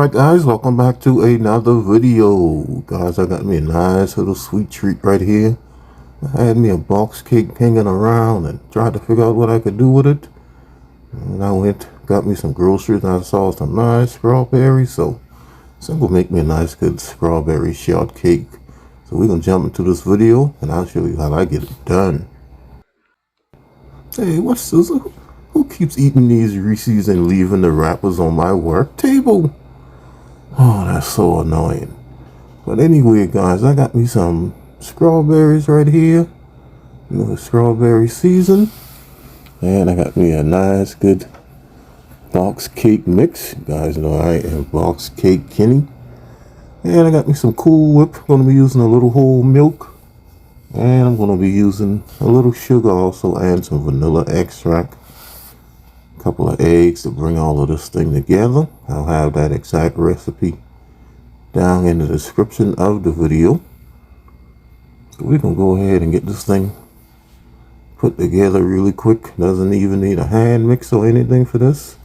Alright guys, welcome back to another video. Guys, I got me a nice little sweet treat right here. I had me a box cake hanging around and tried to figure out what I could do with it. And I got me some groceries and I saw some nice strawberries, so it's gonna make me a nice good strawberry shortcake. So we're gonna jump into this video and I'll show you how I get it done. Hey, what's this? Who keeps eating these Reese's and leaving the wrappers on my work table? Oh, that's so annoying. But anyway, guys, I got me some strawberries right here. The strawberry season. And I got me a nice, good box cake mix. You guys know I am box cake Kenny. And I got me some Cool Whip. I'm going to be using a little whole milk. And I'm going to be using a little sugar also and some vanilla extract. Couple of eggs to bring all of this thing together. I'll have that exact recipe down in the description of the video. So we're gonna go ahead and get this thing put together really quick. Doesn't even need a hand mix or anything for this.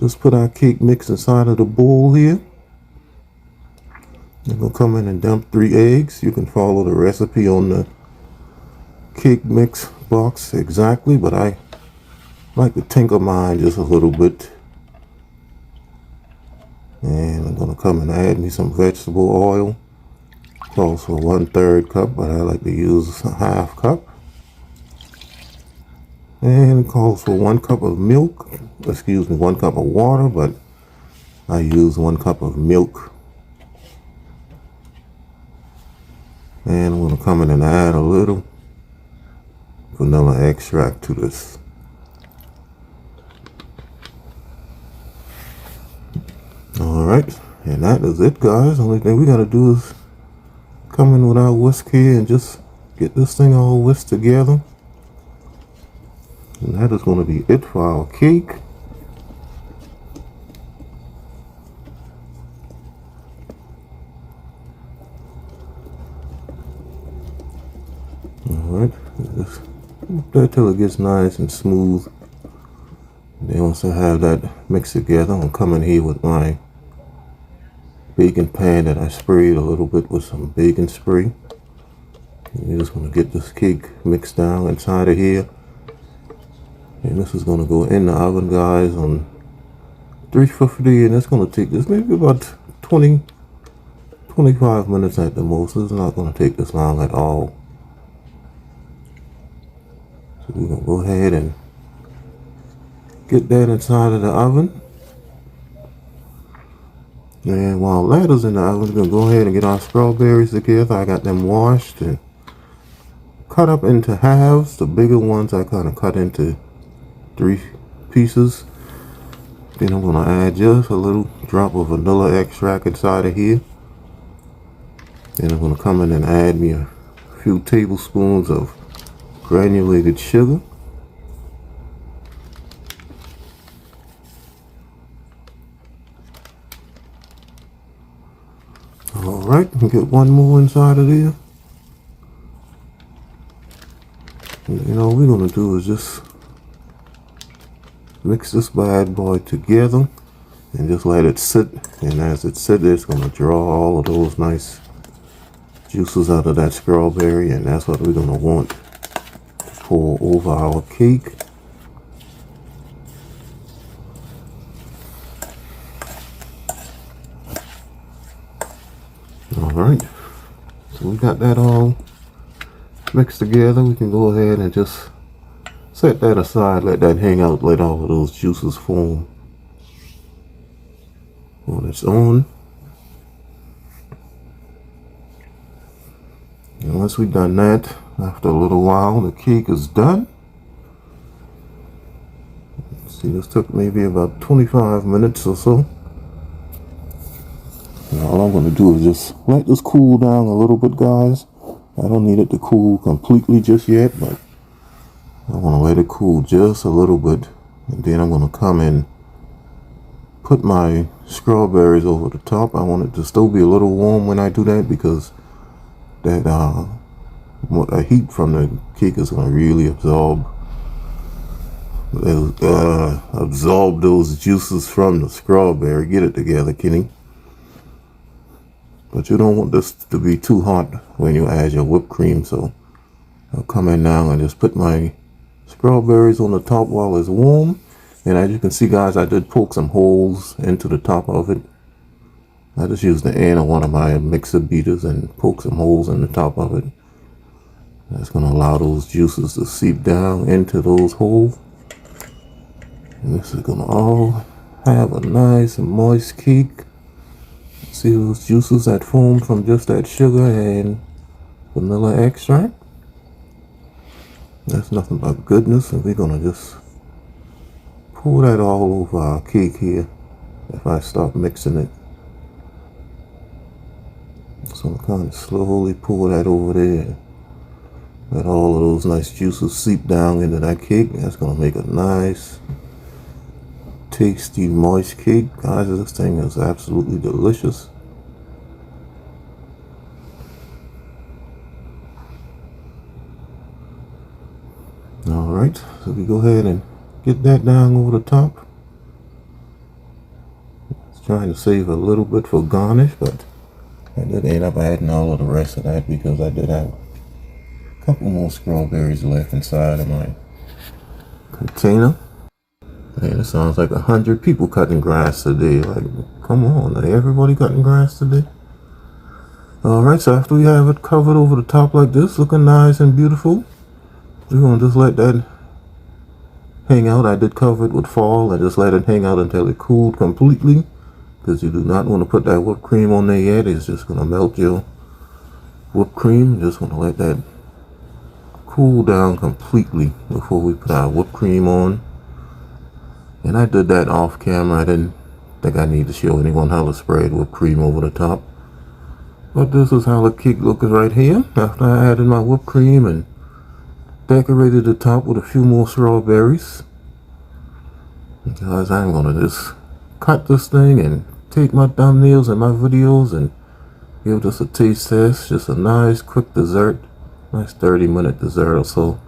Just put our cake mix inside of the bowl here. I'm gonna come in and dump 3 eggs. You can follow the recipe on the cake mix box exactly, but I like to tinker mine just a little bit. And I'm going to come and add me some vegetable oil. Calls for 1/3 cup, but I like to use a 1/2 cup. And it calls for 1 cup of milk. Excuse me, 1 cup of water, but I use 1 cup of milk. And I'm going to come in and add a little vanilla extract to this. Alright, and that is it, guys. Only thing we gotta do is come in with our whisk here and just get this thing all whisked together. And that is going to be it for our cake. Alright, just whip that till it gets nice and smooth. And then once I have that mixed together, I'll come in here with my baking pan that I sprayed a little bit with some baking spray. And you're just going to get this cake mixed down inside of here. And this is going to go in the oven, guys, on 350, and it's going to take this maybe about 25 minutes at the most. It's not going to take this long at all. So we're going to go ahead and get that inside of the oven. And while that is in the oven, we're going to go ahead and get our strawberries together. I got them washed and cut up into halves. The bigger ones I kind of cut into 3 pieces. Then I'm going to add just a little drop of vanilla extract inside of here. Then I'm going to come in and add me a few tablespoons of granulated sugar. Alright, and get 1 more inside of there. And you know what we're going to do is just mix this bad boy together and just let it sit. And as it sits, it's going to draw all of those nice juices out of that strawberry, and that's what we're going to want to pour over our cake. Alright, so we got that all mixed together. We can go ahead and just set that aside, let that hang out, let all of those juices form on its own. And once we've done that, after a little while, the cake is done. Let's see, this took maybe about 25 minutes or so. Now all I'm going to do is just let this cool down a little bit, guys. I don't need it to cool completely just yet, but I want to let it cool just a little bit. And then I'm going to come and put my strawberries over the top. I want it to still be a little warm when I do that, because that heat from the cake is going to really absorb absorb those juices from the strawberry. Get it together, Kenny. But you don't want this to be too hot when you add your whipped cream, so I'll come in now and just put my strawberries on the top while it's warm. And as you can see, guys, I did poke some holes into the top of it. I just used the end of one of my mixer beaters and poke some holes in the top of it. That's going to allow those juices to seep down into those holes. And this is going to all have a nice and moist cake. See those juices that form from just that sugar and vanilla extract? That's nothing but goodness, and we're going to just pour that all over our cake here if I start mixing it. So I'm kind of slowly pour that over there. Let all of those nice juices seep down into that cake. That's going to make a nice, tasty, moist cake. Guys, this thing is absolutely delicious. Alright, so we go ahead and get that down over the top. Just trying to save a little bit for garnish, but I did end up adding all of the rest of that because I did have a couple more strawberries left inside of my container. Man, it sounds like 100 people cutting grass today. Like, come on, everybody cutting grass today? Alright, so after we have it covered over the top like this, looking nice and beautiful, we're going to just let that hang out. I did cover it with foil and just let it hang out until it cooled completely, because you do not want to put that whipped cream on there yet. It's just going to melt your whipped cream. You just want to let that cool down completely before we put our whipped cream on. And I did that off camera. I didn't think I need to show anyone how to spread whipped cream over the top. But this is how the cake looks right here after I added my whipped cream and decorated the top with a few more strawberries. Because I'm going to just cut this thing and take my thumbnails and my videos and give this a taste test. Just a nice quick dessert, nice 30-minute dessert or so.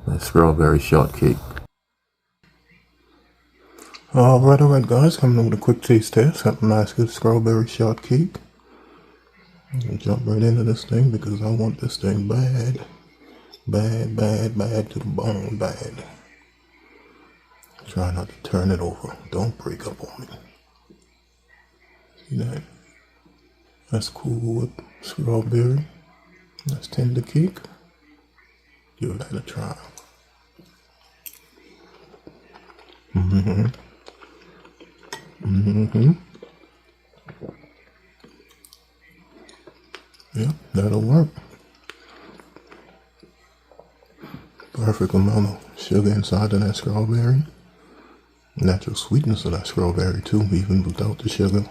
Nice strawberry shortcake. Alright guys, coming up with a quick taste test. Got a nice good strawberry shortcake. I'm gonna jump right into this thing because I want this thing bad. Bad, bad, bad to the bone, bad. Try not to turn it over. Don't break up on me. See that? That's cool with strawberry. That's tender cake. Give that a try. Yep, that'll work. Perfect amount of sugar inside of that strawberry. Natural sweetness of that strawberry too, even without the sugar.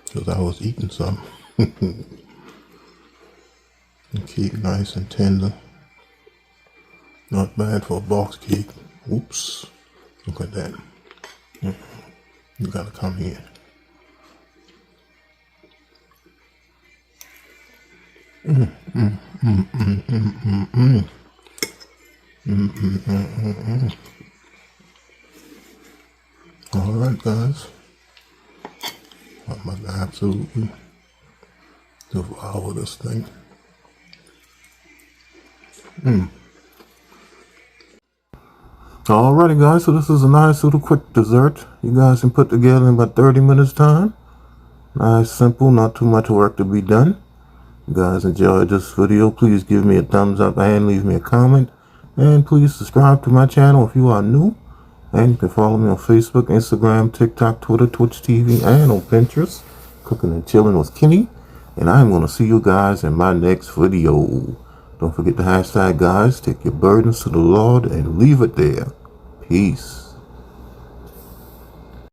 Because I was eating some. The cake nice and tender. Not bad for a box cake. Oops. Look at that. You gotta come here. Alright guys, I'm about to absolutely devour this thing. Alrighty guys, so this is a nice little quick dessert you guys can put together in about 30 minutes time. Nice, simple, not too much work to be done. If you guys enjoyed this video, please give me a thumbs up and leave me a comment. And please subscribe to my channel if you are new. And you can follow me on Facebook, Instagram, TikTok, Twitter, Twitch TV, and on Pinterest. Cooking and Chilling with Kenny. And I'm going to see you guys in my next video. Don't forget the hashtag, guys. Take your burdens to the Lord and leave it there. Peace.